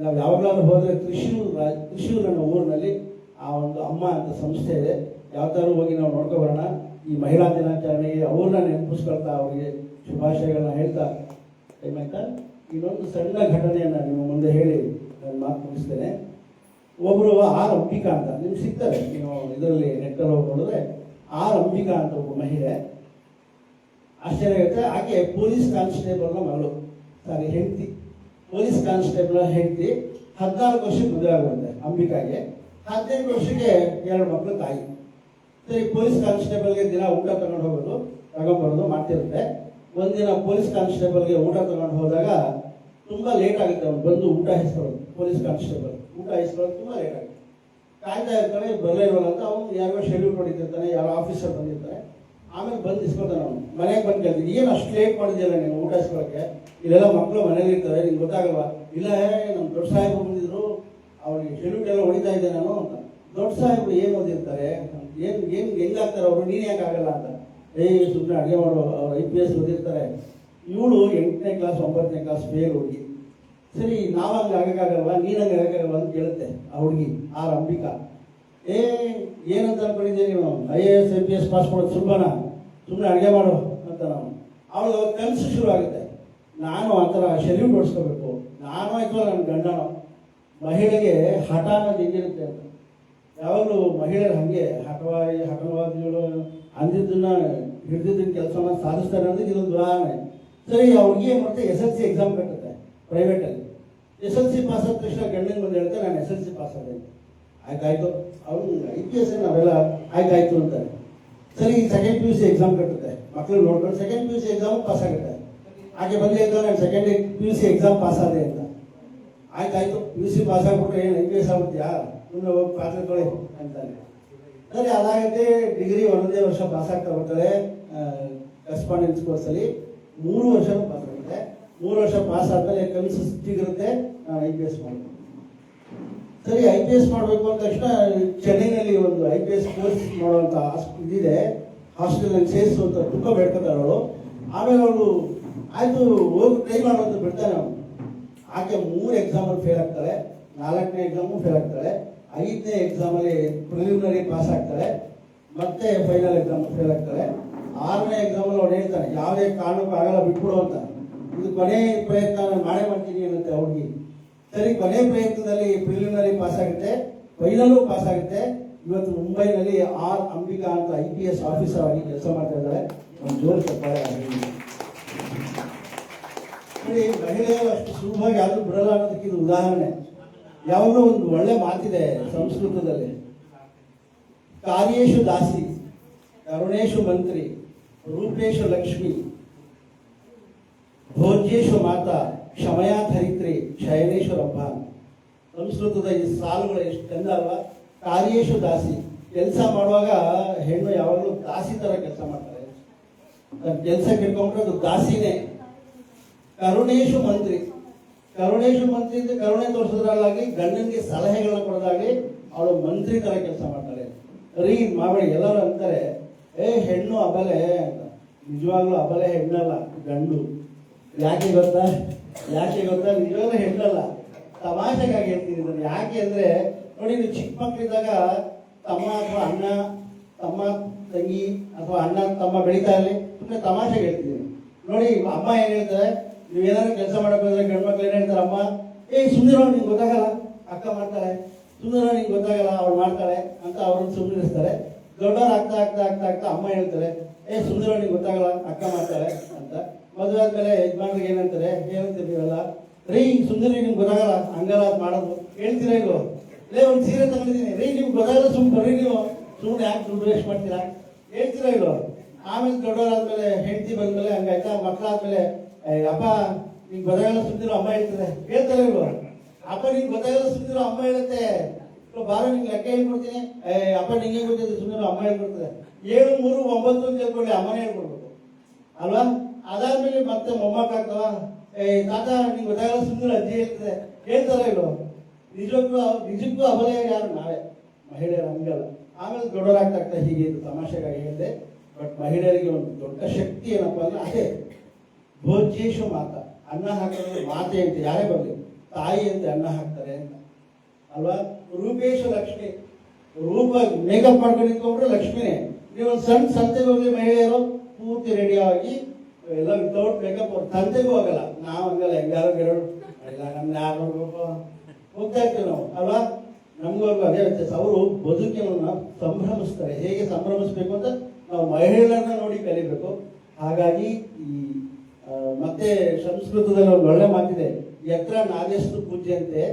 ನಾವು ಯಾವಾಗಲಾದ್ರೂ ಹೋದರೆ ತ್ರಿಶೂರ್ ಅನ್ನೋ ಊರಿನಲ್ಲಿ ಆ ಒಂದು ಅಮ್ಮ ಅಂತ ಸಂಸ್ಥೆ ಇದೆ. ಯಾವ್ದಾದ್ರು ಹೋಗಿ ನಾವು ನೋಡ್ಕೊಬರೋಣ. ಈ ಮಹಿಳಾ ದಿನಾಚರಣೆಗೆ ಅವ್ರನ್ನ ನೆನಪಿಸ್ಕೊಳ್ತಾ ಅವರಿಗೆ ಶುಭಾಶಯಗಳನ್ನ ಹೇಳ್ತಾ ಏನಾಯ್ತಾ ಇನ್ನೊಂದು ಸಣ್ಣ ಘಟನೆಯನ್ನು ನಿಮ್ಮ ಮುಂದೆ ಹೇಳಿ ನಾನು ಮಾತು ಮುಗಿಸ್ತೇನೆ. ಒಬ್ಬರು ಆರ್ ಅಂಬಿಕಾ ಅಂತ ನಿಮ್ಗೆ ಸಿಗ್ತಾರೆ, ನೀವು ಇದರಲ್ಲಿ ನೆಟ್ಟಲ್ಲಿ ಹೋಗಿ ನೋಡಿದ್ರೆ ಆರ್ ಅಂಬಿಕಾ ಅಂತ ಒಬ್ಬ ಮಹಿಳೆ. ಆಶ್ಚರ್ಯ ಆಗುತ್ತೆ. ಆಕೆ ಪೊಲೀಸ್ ಕಾನ್ಸ್ಟೇಬಲ್ನ ಮಗಳು, ಹೆಂಡತಿ, ಪೊಲೀಸ್ ಕಾನ್ಸ್ಟೇಬಲ್ ಹೆಂಡತಿ. 14 ವರ್ಷಕ್ಕೆ ಮದುವೆ ಆಗುವಂತೆ ಅಂಬಿಕಾಗೆ. 18 ವರ್ಷಕ್ಕೆ 2 ಮಕ್ಕಳು ತಾಯಿ. ಸರಿ, ಪೊಲೀಸ್ ಕಾನ್ಸ್ಟೇಬಲ್ಗೆ ದಿನ ಊಟ ತಗೊಂಡ್ಬರೋದು ಮಾಡ್ತಿರುತ್ತೆ. ಒಂದಿನ ಪೊಲೀಸ್ ಕಾನ್ಸ್ಟೇಬಲ್ಗೆ ಊಟ ತಗೊಂಡು ಹೋದಾಗ ತುಂಬ ಲೇಟ್ ಆಗುತ್ತೆ. ಅವ್ನು ಬಂದು ಊಟ ಇಸ್ಕೊಳ್ಳೋದು, ಪೊಲೀಸ್ ಕಾನ್ಸ್ಟೇಬಲ್ ಊಟ ಇಸ್ಕೊಳ್ಳೋದು ತುಂಬ ಲೇಟ್ ಆಗುತ್ತೆ. ಕಾಯ್ತಾ ಇರ್ತಾನೆ, ಬರಲೇ ಇರೋಲ್ಲ ಅಂತ ಅವ್ನು ಯಾರೋ ಶೆಡ್ಯೂಲ್ ಹೊಡಿತಿರ್ತಾನೆ, ಯಾರೋ ಆಫೀಸರ್ ಬಂದಿರ್ತಾರೆ. ಆಮೇಲೆ ಬಂದು ಇಸ್ಕೊತಾನೆ. ಅವ್ನು ಮನೆಗೆ ಬಂದು ಕೇಳ್ತೀನಿ, ಏನು ಅಷ್ಟು ಲೇಟ್ ಮಾಡಿದ್ಯಲ್ಲ ನೀವು ಊಟ ಇಸ್ಕೊಳ್ಳೋಕ್ಕೆ, ಇಲ್ಲೆಲ್ಲ ಮಕ್ಕಳು ಮನೇಲಿ ಇರ್ತಾರೆ, ನಿಮ್ಗೆ ಗೊತ್ತಾಗಲ್ವಾ? ಇಲ್ಲ, ನಮ್ಮ ದೊಡ್ಡ ಸಾಹೇಬರು ಬಂದಿದ್ರು, ಅವ್ರಿಗೆ ಶೆಡ್ಯೂಲ್ ಎಲ್ಲ ಹೊಡಿತಾ ಇದ್ದೆ ನಾನು ಅಂತ. ದೊಡ್ಡ ಸಾಹೇಬರು ಏನು ಓದಿರ್ತಾರೆ, ಹೆಂಗಾಗ್ತಾರೆ ಅವರು, ನೀನು ಯಾಕೆ ಆಗಲ್ಲ ಅಂತ. ಸುಮ್ಮನೆ ಅಡುಗೆ ಮಾಡೋ, ಅವ್ರು IPS ಓದಿರ್ತಾರೆ. ಇವಳು 8ನೇ ಕ್ಲಾಸ್ 9ನೇ ಕ್ಲಾಸ್ ಫೇಲ್ ಹುಡುಗಿ. ಸರಿ, ನಾವು ಹಂಗೆ ಆಗಕ್ಕಾಗಲ್ವಾ, ನೀನು ಹಂಗೆ ಆಗಕ್ಕಾಗಲ್ವ ಅಂತ ಕೇಳುತ್ತೆ ಆ ಹುಡುಗಿ ಆರ್ ಅಂಬಿಕಾ. ಏನಂತ ಅನ್ಕೊಂಡಿದ್ದೆ ನೀವು, IAS IPS ಪಾಸ್ ಮಾಡೋದು ಸುಲಭನಾ, ಸುಮ್ಮನೆ ಅಡುಗೆ ಮಾಡು ಅಂತ. ಅವಳು ಕನಸು ಶುರು ಆಗುತ್ತೆ, ನಾನು ಆ ಥರ ಶೆಲ್ಯೂಟ್ ಓಡಿಸ್ಕೋಬೇಕು, ನಾನು ಆಯ್ತು ನನ್ನ ಗಂಡನೋ. ಮಹಿಳೆಗೆ ಹಠ ಅನ್ನೋದು ಹೆಂಗಿರುತ್ತೆ ಅಂತ. ಯಾವಾಗಲೂ ಮಹಿಳೆಯರು ಹಾಗೆ ಹಠವಾದಿಗಳು ಅಂದಿದ್ದನ್ನ ಹಿಡಿದಿದ್ದನ್ನ ಕೆಲಸನ ಸಾಧಿಸ್ತಾರೆ ಅನ್ನೋದಕ್ಕೆ ಇದೊಂದು ಉದಾಹರಣೆ. ಸರಿ, ಅವ್ರಿಗೆ ಏನು ಮಾಡುತ್ತೆ, SSLC ಎಕ್ಸಾಮ್ ಕಟ್ಟುತ್ತೆ ಪ್ರೈವೇಟಲ್ಲಿ. SSLC ಪಾಸ್ ಆದ ತಕ್ಷಣ ಗಂಡನ ಬಂದು ಹೇಳ್ತಾರೆ, ನಾನು SSLC ಪಾಸ್ ಆದೆ. ಆಯ್ತಾಯ್ತು, ಅವ್ನು IPS ನಾವೆಲ್ಲ ಆಯ್ತಾಯ್ತು ಅಂತಾರೆ. ಸರಿ, ಸೆಕೆಂಡ್ PUC ಎಕ್ಸಾಮ್ ಕಟ್ಟುತ್ತೆ, ಮಕ್ಕಳು ನೋಡ್ಕೊಂಡು ಸೆಕೆಂಡ್ PUC ಎಕ್ಸಾಮ್ ಪಾಸ್ ಆಗುತ್ತೆ. ಹಾಗೆ ಬಂದು ಹೇಳ್ತಾರೆ, ನಾನು ಸೆಕೆಂಡ್ PUC ಎಕ್ಸಾಮ್ ಪಾಸ್ ಆದೆ ಅಂತ. ಆಯ್ತಾಯ್ತು, PUC ಪಾಸ್ ಆಗ್ಬಿಟ್ರೆ ಏನು IPS ಆಗುತ್ತೆಯಾ, ಸುಮ್ಮನೆ ಹೋಗಿ ಪಾತ್ರೆ ತೊಳೆ ಅಂತಾನೆ. ಸರಿ, ಅದಾಗುತ್ತೆ. ಡಿಗ್ರಿ 1ನೇ ವರ್ಷ ಪಾಸ್ ಆಗ್ತಾ ಬರ್ತಾರೆ ಕರೆಸ್ಪಾಂಡೆನ್ಸ್ ಕೋರ್ಸಲ್ಲಿ. 3 ವರ್ಷನೂ ಪಾಸ್ ಆಗುತ್ತೆ. 3 ವರ್ಷ ಪಾಸ್ ಆದಮೇಲೆ ಕನಸು ಸಿಕ್ಕಿರುತ್ತೆ, ನಾನು IPS ಮಾಡಬೇಕು. ಸರಿ, IPS ಮಾಡಬೇಕು ಅಂದ ತಕ್ಷಣ ಚೆನ್ನೈನಲ್ಲಿ ಒಂದು IPS ಕೋರ್ಸ್ ಮಾಡುವಂಥ ಇದಿದೆ, ಹಾಸ್ಟೆಲ್ನಲ್ಲಿ ಸೇರಿಸು ಅಂತ ತುಂಬ ಬೇಡ್ಕೊತಾಳೆ ಅವಳು. ಆಮೇಲೆ ಅವಳು ಆಯಿತು ಹೋಗಿ ಟ್ರೈ ಮಾಡುವಂತ ಬಿಡ್ತಾನೆ ಅವನು. ಆಕೆ 3 ಎಕ್ಸಾಮಲ್ಲಿ ಫೇಲ್ ಆಗ್ತಾಳೆ, 4ನೇ ಎಕ್ಸಾಮು ಫೇಲ್ ಆಗ್ತಾಳೆ, 5ನೇ ಎಕ್ಸಾಮಲ್ಲಿ ಪ್ರಿಲಿಮಿನರಿ ಪಾಸ್ ಆಗ್ತಾಳೆ, ಮತ್ತೆ ಫೈನಲ್ ಎಕ್ಸಾಮ್ ಫೇಲ್ ಆಗ್ತಾಳೆ. 6ನೇ ಎಕ್ಸಾಮಲ್ಲಿ ಅವ್ನು ಹೇಳ್ತಾನೆ, ಯಾವುದೇ ಕಾರಣಕ್ಕೂ ಆಗಲ್ಲ, ಬಿಟ್ಬಿಡು ಅಂತ. ಇದು ಕೊನೆ ಪ್ರಯತ್ನ, ನಾನು ಮಾಡೇ ಮಾಡ್ತೀನಿ ಅನ್ನತ್ತೆ ಅವ್ರಿಗೆ. ಸರಿ, ಕೊನೆ ಪ್ರಯತ್ನದಲ್ಲಿ ಪ್ರಿಲಿಮಿನರಿ ಪಾಸ್ ಆಗುತ್ತೆ, ಫೈನಲ್ಲೂ ಪಾಸ್ ಆಗುತ್ತೆ. ಇವತ್ತು ಮುಂಬೈನಲ್ಲಿ ಆರ್ ಅಂಬಿಕಾ ಅಂತ IPS ಆಫೀಸರ್ ಆಗಿ ಕೆಲಸ ಮಾಡ್ತಾ ಇದ್ದಾರೆ. ಒಂದು ಜೋರು ಚಪ್ಪಾಳೆ. ನೋಡಿ, ಮಹಿಳೆಯರು ಅಷ್ಟು ಸುಲಭವಾಗಿ ಯಾರು ಬಿಡಲ್ಲ ಅನ್ನೋದಕ್ಕೆ ಇದು ಉದಾಹರಣೆ. ಯಾವಾಗಲೂ ಒಂದು ಒಳ್ಳೆ ಮಾತಿದೆ ಸಂಸ್ಕೃತದಲ್ಲಿ, ಕಾರ್ಯೇಶು ದಾಸಿ, ಕರುಣೇಶು ಮಂತ್ರಿ, ರೂಪೇಶು ಲಕ್ಷ್ಮಿ, ಭೋಜ್ಯೇಶು ಮಾತಾ, ಕ್ಷಮಯಾ ಧರಿತ್ರಿ, ಶಯನೇಶು ರಬ್ಬ. ಸಂಸ್ಕೃತದ ಈ ಸಾಲುಗಳು ಎಷ್ಟು ಚಂದ ಅಲ್ವಾ. ಕಾರ್ಯೇಶು ದಾಸಿ, ಕೆಲಸ ಮಾಡುವಾಗ ಹೆಣ್ಣು ಯಾವಾಗಲೂ ದಾಸಿ ತರ ಕೆಲಸ ಮಾಡ್ತಾರೆ. ಕೆಲಸ ಕೆಟ್ಕೊಂಡ್ರೆ ಅದು ದಾಸಿನೇ. ಕರುಣೇಶು ಮಂತ್ರಿ, ಕರುಣೇಶು ಮಂತ್ರಿ ಅಂದ್ರೆ ಕರುಣೆ ತೋರಿಸೋದ್ರಲ್ಲಾಗಿ, ಗಂಡನಿಗೆ ಸಲಹೆಗಳನ್ನ ಕೊಡೋದಾಗಿ ಅವಳು ಮಂತ್ರಿ ತರ ಕೆಲಸ ಮಾಡ್ತಾಳೆ. ರೀ ಮಾವಳಿ ಎಲ್ಲರೂ ಅಂತಾರೆ, ಹೆಣ್ಣು ಅಬಲೆ ಅಂತ. ನಿಜವಾಗ್ಲೂ ಅಬಲೆ ಹೆಣ್ಣಲ್ಲ, ಗಂಡು. ಯಾಕೆ ಗೊತ್ತಾ ನಿಜವಾಗ್ಲೂ ಹೆಣ್ಣಲ್ಲ, ತಮಾಷೆಗಾಗಿ ಹೇಳ್ತೀನಿ ನಾನು. ಯಾಕೆ ಅಂದ್ರೆ ನೋಡಿ, ನೀವು ಚಿಕ್ಕ ಮಕ್ಕಳಿದ್ದಾಗ ತಮ್ಮ ಅಥವಾ ಅಣ್ಣ, ತಮ್ಮ ತಂಗಿ ಅಥವಾ ಅಣ್ಣ ತಮ್ಮ ಬೆಳೀತಾ ಇರಲಿ, ಸುಮ್ಮನೆ ತಮಾಷೆಗೆ ಹೇಳ್ತಿದ್ದೀನಿ. ನೋಡಿ, ಅಮ್ಮ ಏನ್ ಹೇಳ್ತಾರೆ, ನೀವು ಏನಾದ್ರು ಕೆಲಸ ಮಾಡಕ್ ಹೋದ್ರೆ ಗಂಡು ಮಕ್ಳು ಏನ್ ಹೇಳ್ತಾರೆ, ಅಮ್ಮ ಸುಂದರ ನಿಂಗೆ ಗೊತ್ತಾಗಲ್ಲ, ಅಕ್ಕ ಮಾಡ್ತಾಳೆ, ಸುಂದರ ನಿಂಗೆ ಗೊತ್ತಾಗಲ್ಲ, ಅವ್ರು ಮಾಡ್ತಾಳೆ ಅಂತ ಅವ್ರನ್ನ ಸುಮ್ಮನಿರ್ತಾರೆ. ದೊಡ್ಡವ್ರು ಆಗ್ತಾ ಆಗ್ತಾ ಆಗ್ತಾ ಆಗ್ತಾ ಅಮ್ಮ ಹೇಳ್ತಾರೆ, ಸುಂದರ ನಿಂಗೆ ಗೊತ್ತಾಗಲ್ಲ, ಅಕ್ಕ ಮಾಡ್ತಾಳೆ ಅಂತ. ಮದುವೆ ಆದ್ಮೇಲೆ ಯಜಮಾನ್ರಿಗೆ ಏನಂತಾರೆ ನೀವೆಲ್ಲ, ಸುಂದರಿ ನಿಮ್ಗೆ ಗೊತ್ತಾಗಲ್ಲ, ಹಂಗಲ್ಲ ಅದು ಮಾಡೋದು ಹೇಳ್ತೀರಾ ಇಲ್ವೋ? ಒಂದು ಸೀರೆ ತಗೊಂಡಿದ್ದೀನಿ, ನಿಮ್ಗೆ ಗೊತ್ತಾಗಲ್ಲ, ಸುಮ್ಮನೆ ಬರ್ರಿ, ನೀವು ಸುಮ್ಮನೆ ಯಾಕೆ ದುಡ್ಡು ವೇಸ್ಟ್ ಮಾಡ್ತೀರಾ, ಹೇಳ್ತೀರಾ ಇಲ್ವೋ? ಆಮೇಲೆ ದೊಡ್ಡವರಾದ್ಮೇಲೆ ಹೆಂಡತಿ ಬಂದ್ಮೇಲೆ ಹಂಗಾಯ್ತಾ, ಮಕ್ಕಳಾದ್ಮೇಲೆ ಅಪ್ಪ ನಿಂಗೆ ಗೊತ್ತಾಗಲ್ಲ ಸುಂದಿರೋ ಅಮ್ಮ ಹೇಳ್ತಾರೆ ಇಲ್ವೋ? ಅಪ್ಪ ನಿಂಗೆ ಗೊತ್ತಾಗಲ್ಲ ಸುಂದಿರೋ ಅಮ್ಮ ಹೇಳುತ್ತೆ, ಬಾರ ನಿಂಗೆ ಲೆಕ್ಕ ಹೇಳ್ಕೊಡ್ತೀನಿ, ಅಪ್ಪ ನಿಂಗೆ ಗೊತ್ತಿದೆ ಸುಂದಿರೋ ಅಮ್ಮ ಹೇಳ್ಕೊಡ್ತಾರೆ. 7, 3, 9 ಅಂತ ಹೇಳ್ಕೊಳ್ಳಿ, ಅಮ್ಮನೇ ಹೇಳ್ಕೊಡ್ಬೇಕು ಅಲ್ವಾ? ಅದಾದ್ಮೇಲೆ ಮತ್ತೆ ಮೊಮ್ಮಕ್ಕಾಗ್ತವ, ತಾತ ನಿಂಗೆ ಗೊತ್ತಾಗಲ್ಲ ಸುಂದರ ಅಜ್ಜಿ ಹೇಳ್ತಾರೆ ಇಲ್ವೋ? ನಿಜಕ್ಕೂ ಅಬಲೆ ಯಾರು? ನಾವೇ ಮಹಿಳೆಯರು, ಹಂಗಲ್ಲ. ಆಮೇಲೆ ದೊಡ್ಡವರಾಗ್ತಾ ಹೀಗೆ ಇದು ತಮಾಷೆಗಾಗಿ ಹೇಳಿದೆ. ಬಟ್ ಮಹಿಳೆಯರಿಗೆ ಒಂದು ದೊಡ್ಡ ಶಕ್ತಿ ಏನಪ್ಪಾ ಅಂದ್ರೆ ಅದೇ ಭೋಜ್ಯೇಶು ಮಾತಾ. ಅನ್ನ ಹಾಕೋದ್ರೆ ಮಾತೆ ಅಂತ ಯಾರೇ ಬರಲಿ ತಾಯಿ ಅಂತ ಅನ್ನ ಹಾಕ್ತಾರೆ ಅಂತ ಅಲ್ವಾ. ರೂಪೇಶ ಲಕ್ಷ್ಮಿ, ರೂಪ ಮೇಕಪ್ ಮಾಡ್ಕೊಂಡು ನಿಂತ್ಕೊಂಡ್ರೆ ಲಕ್ಷ್ಮಿನೇ. ನೀವು ಒಂದು ಸಣ್ಣ ಸಂತೆಗೆ ಹೋಗಿ ಮಹಿಳೆಯರು ಪೂರ್ತಿ ರೆಡಿ ಆಗಿ ಎಲ್ಲ ವಿತೌಟ್ ಮೇಕಪ್ ಅವ್ರ ತಂದೆಗೂ ಹೋಗಲ್ಲ. ನಾವು ಹಂಗಲ್ಲ, ಹೆಂಗಾರು ಇಲ್ಲ ನಮ್ನ ಯಾರು ಹೋಗ್ತಾ ಇರ್ತೀವಿ ನಾವು ಅಲ್ವಾ. ನಮ್ಗವ್ರಿಗೂ ಅದೇ ವ್ಯತ್ಯಾಸ. ಅವರು ಬದುಕಿನ ಸಂಭ್ರಮಿಸ್ತಾರೆ. ಹೇಗೆ ಸಂಭ್ರಮಿಸ್ಬೇಕು ಅಂತ ನಾವು ಮಹಿಳೆಯರನ್ನ ನೋಡಿ ಕಲಿಬೇಕು. ಹಾಗಾಗಿ ಈ ಮತ್ತೆ ಸಂಸ್ಕೃತದಲ್ಲಿ ಒಂದು ಒಳ್ಳೆ ಮಾತಿದೆ, ಯತ್ರ ನಾರ್ಯಸ್ತು ಪೂಜ್ಯಂತೆ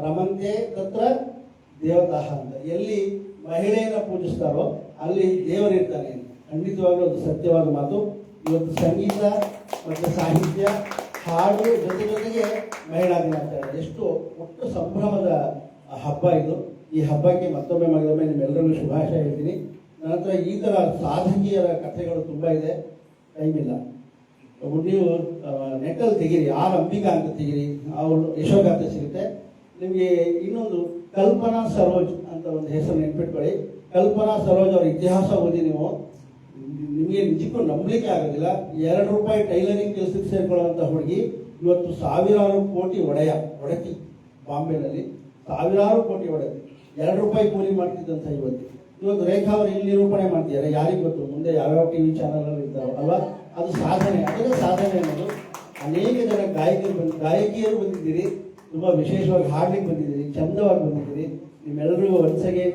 ರಮಂತೆ ತತ್ರ ದೇವತಃ ಅಂತ. ಎಲ್ಲಿ ಮಹಿಳೆಯನ್ನ ಪೂಜಿಸ್ತಾರೋ ಅಲ್ಲಿ ದೇವರಿರ್ತಾನೆ ಅಂತ. ಖಂಡಿತವಾಗ್ಲೂ ಅದು ಸತ್ಯವಾದ ಮಾತು. ಇವತ್ತು ಸಂಗೀತ ಮತ್ತು ಸಾಹಿತ್ಯ, ಹಾಡು ಜೊತೆಗೆ ಮಹಿಳಾ ದಿನಾಚರಣೆ ಎಷ್ಟು ಒಟ್ಟು ಸಂಭ್ರಮದ ಹಬ್ಬ ಇದು. ಈ ಹಬ್ಬಕ್ಕೆ ಮತ್ತೊಮ್ಮೆ ನಿಮ್ಮೆಲ್ಲರಿಗೂ ಶುಭಾಶಯ ಹೇಳ್ತೀನಿ. ನನ್ನ ಹತ್ರ ಈ ಥರ ಸಾಧಕಿಯರ ಕಥೆಗಳು ತುಂಬ ಇದೆ, ಟೈಮ್ ಇಲ್ಲ. ನೀವು ನೆಟ್ಟಲ್ಲಿ ತೆಗೀರಿ, ಆರ್ ಅಂಬಿಕಾ ಅಂತ ತೆಗೀರಿ, ಅವರು ಯಶೋಗಾಥೆ ಸಿಗುತ್ತೆ ನಿಮಗೆ. ಇನ್ನೊಂದು ಕಲ್ಪನಾ ಸರೋಜ್ ಅಂತ ಒಂದು ಹೆಸರು ನೆನ್ಪಿಟ್ಕೊಳ್ಳಿ. ಕಲ್ಪನಾ ಸರೋಜ್ ಅವ್ರ ಇತಿಹಾಸ ಓದಿ ನೀವು, ನಿಮಗೆ ನಿಜಕ್ಕೂ ನಂಬಲಿಕ್ಕೆ ಆಗೋದಿಲ್ಲ. 2 ರೂಪಾಯಿ ಟೈಲರಿಂಗ್ ಕೆಲಸಕ್ಕೆ ಸೇರ್ಕೊಳ್ಳುವಂಥ ಹುಡುಗಿ ಇವತ್ತು ಸಾವಿರಾರು ಕೋಟಿ ಒಡತಿ ಬಾಂಬೆನಲ್ಲಿ ಸಾವಿರಾರು ಕೋಟಿ ಒಡತಿ. 2 ರೂಪಾಯಿ ಕೂಲಿ ಮಾಡ್ತಿದ್ದಂಥ ಇವತ್ತು ರೇಖಾ ಅವರು ಇಲ್ಲಿ ನಿರೂಪಣೆ ಮಾಡ್ತಿದ್ದಾರೆ. ಯಾರಿಗೆ ಗೊತ್ತು ಮುಂದೆ ಯಾವ್ಯಾವ ಟಿವಿ ಚಾನಲ್ ಇರ್ತಾರೋ ಅಲ್ವಾ. ಅದು ಸಾಧನೆ, ಅದರ ಸಾಧನೆ ಅನ್ನೋದು. ಅನೇಕ ಜನ ಗಾಯಕಿಯರು ಬಂದಿದ್ದೀರಿ, ತುಂಬ ವಿಶೇಷವಾಗಿ ಹಾಡ್ಲಿಕ್ಕೆ ಬಂದಿದ್ದೀರಿ, ಚಂದವಾಗಿ ಬಂದಿದ್ದೀರಿ. ನಿಮ್ಮೆಲ್ಲರಿಗೂ ಒನ್ಸಗೆ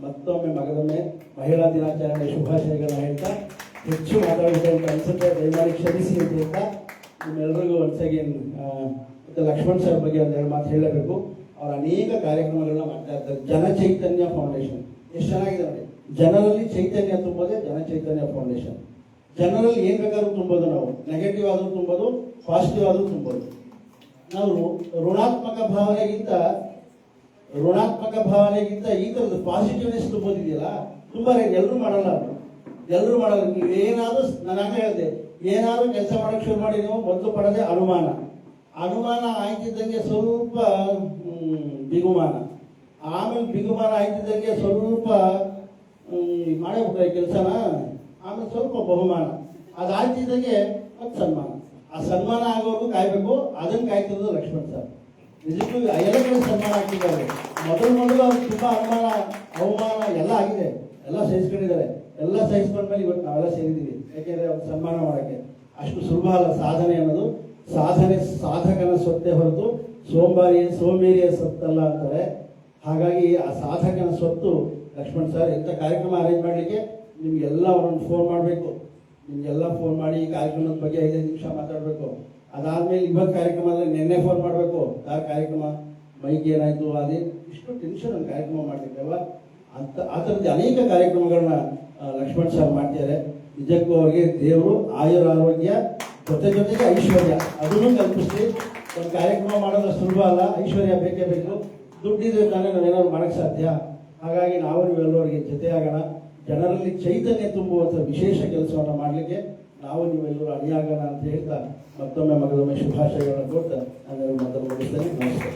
ಮತ್ತೊಮ್ಮೆ ಮಗದೊಮ್ಮೆ ಮಹಿಳಾ ದಿನಾಚರಣೆ ಶುಭಾಶಯಗಳನ್ನ ಹೇಳ್ತಾ, ಹೆಚ್ಚು ಮಾತಾಡಬೇಕು ಅಂತ ಅನ್ಸುತ್ತೆ, ದಯಮಾಡಿ ಕ್ಷಮಿಸಿ ಅಂತ ಹೇಳ್ತಾ ನಿಮ್ಮೆಲ್ಲರಿಗೂ ಒನ್ಸಗೆ ಮತ್ತು ಲಕ್ಷ್ಮಣ್ ಸರ್ ಬಗ್ಗೆ ಒಂದೆರಡು ಮಾತು ಹೇಳಬೇಕು. ಅವ್ರು ಅನೇಕ ಕಾರ್ಯಕ್ರಮಗಳನ್ನ ಮಾಡ್ತಾ ಇರ್ತಾರೆ. ಜನಚೈತನ್ಯ ಫೌಂಡೇಶನ್ ಎಷ್ಟು ಚೆನ್ನಾಗಿದೆ ನೋಡಿ. ಜನರಲ್ಲಿ ಚೈತನ್ಯ ತುಂಬೋದೇ ಜನಚೈತನ್ಯ ಫೌಂಡೇಶನ್. ಜನರಲ್ಲಿ ಏನು ಬೇಕಾದ್ರೂ ತುಂಬೋದು, ನಾವು ನೆಗೆಟಿವ್ ಆದರೂ ತುಂಬೋದು, ಪಾಸಿಟಿವ್ ಆದರೂ ತುಂಬೋದು. ನಾವು ಋಣಾತ್ಮಕ ಭಾವನೆಗಿಂತ ಈ ಥರದ್ದು ಪಾಸಿಟಿವ್ನೆಸ್ ತುಂಬೋದಿದೆಯಲ್ಲ, ತುಂಬ ಎಲ್ಲರೂ ಮಾಡಲ್ಲ. ನೀವೇನಾದ್ರೂ ನಾನು ಹೇಳಿದೆ, ಏನಾದರೂ ಕೆಲಸ ಮಾಡೋಕ್ಕೆ ಶುರು ಮಾಡಿ ನೀವು ಮೊದಲು ಪಡೋದೇ ಅನುಮಾನ ಆಯ್ತಿದ್ದಂಗೆ ಸ್ವಲ್ಪ ಬಿಗುಮಾನ, ಆಮೇಲೆ ಬಿಗುಮಾನ ಆಯ್ತಿದ್ದಂಗೆ ಸ್ವಲ್ಪ ಮಾಡೇ ಬಿಟ್ರೆ ಕೆಲಸನ, ಆಮೇಲೆ ಸ್ವಲ್ಪ ಬಹುಮಾನ, ಅದಾಯ್ತಿದ್ದಂಗೆ ಮತ್ತೆ ಸನ್ಮಾನ. ಆ ಸನ್ಮಾನ ಆಗೋವರೆಗೂ ಕಾಯ್ಬೇಕು. ಅದನ್ನು ಕಾಯ್ತಿರೋದು ಲಕ್ಷ್ಮಣ್ ಸರ್. ನಿಜಕ್ಕೂ ಎಲ್ಲ ಕಡೆ ಸನ್ಮಾನ ಆಗ್ತಿದ್ದಾರೆ. ಮೊದಲು ಅವ್ರು ತುಂಬ ಅನುಮಾನ ಅವಮಾನ ಎಲ್ಲ ಆಗಿದೆ, ಎಲ್ಲ ಸಹಿಸ್ಕೊಂಡಿದ್ದಾರೆ. ಎಲ್ಲ ಸಹಿಸ್ಕೊಂಡ್ಮೇಲೆ ಇವತ್ತು ನಾವೆಲ್ಲ ಸೇರಿದ್ದೀವಿ. ಯಾಕೆಂದರೆ ಅವ್ರು ಸನ್ಮಾನ ಮಾಡೋಕ್ಕೆ ಅಷ್ಟು ಸುಲಭ ಅಲ್ಲ. ಸಾಧನೆ ಅನ್ನೋದು ಸಾಧಕನ ಸೊತ್ತೆ ಹೊರತು ಸೋಂಬೇರಿಯ ಸೊತ್ತಲ್ಲ ಅಂತಾರೆ. ಹಾಗಾಗಿ ಆ ಸಾಧಕನ ಸ್ವತ್ತು ಲಕ್ಷ್ಮಣ್ ಸರ್. ಎಂಥ ಕಾರ್ಯಕ್ರಮ ಅರೇಂಜ್ ಮಾಡಲಿಕ್ಕೆ ನಿಮಗೆಲ್ಲ ಒಂದೊಂದು ಫೋನ್ ಮಾಡಬೇಕು. ನಿಮಗೆಲ್ಲ ಫೋನ್ ಮಾಡಿ ಈ ಕಾರ್ಯಕ್ರಮದ ಬಗ್ಗೆ 5 ನಿಮಿಷ ಮಾತಾಡಬೇಕು. ಅದಾದಮೇಲೆ ಇವತ್ತು ಕಾರ್ಯಕ್ರಮದಲ್ಲಿ ನಿನ್ನೆ ಫೋನ್ ಮಾಡಬೇಕು, ಯಾರ ಕಾರ್ಯಕ್ರಮ ಮೈಕ್ ಏನಾಯಿತು, ಅದೇ ಇಷ್ಟು ಟೆನ್ಷನ್ ಒಂದು ಕಾರ್ಯಕ್ರಮ ಮಾಡಲಿಕ್ಕಲ್ವ. ಆ ಥರದ್ದು ಅನೇಕ ಕಾರ್ಯಕ್ರಮಗಳನ್ನ ಲಕ್ಷ್ಮಣ್ ಸರ್ ಮಾಡ್ತಿದ್ದಾರೆ. ನಿಜಕ್ಕೂ ಅವ್ರಿಗೆ ದೇವರು ಆಯುರಾರೋಗ್ಯ ಜೊತೆಗೆ ಐಶ್ವರ್ಯ ಅದನ್ನು ಕಲ್ಪಿಸಿ. ಒಂದು ಕಾರ್ಯಕ್ರಮ ಮಾಡೋದು ಸುಲಭ ಅಲ್ಲ, ಐಶ್ವರ್ಯ ಬೇಕೇ ಬೇಕು. ದುಡ್ಡಿದ್ರೆ ತಾನೇ ನಾವೇನಾದ್ರು ಮಾಡೋಕ್ಕೆ ಸಾಧ್ಯ. ಹಾಗಾಗಿ ನಾವು ನೀವೆಲ್ಲರಿಗೆ ಜೊತೆಯಾಗೋಣ. ಜನರಲ್ಲಿ ಚೈತನ್ಯ ತುಂಬುವಂಥ ವಿಶೇಷ ಕೆಲಸವನ್ನು ಮಾಡಲಿಕ್ಕೆ ನಾವು ನೀವೆಲ್ಲರೂ ಅಣಿಯಾಗೋಣ ಅಂತ ಹೇಳ್ತಾ ಮತ್ತೊಮ್ಮೆ ಶುಭಾಶಯಗಳನ್ನು ಕೊಡ್ತಾ ನಾನು ಮಾತನ್ನು ಮುಗಿಸ್ತೇನೆ. ನಮಸ್ಕಾರ.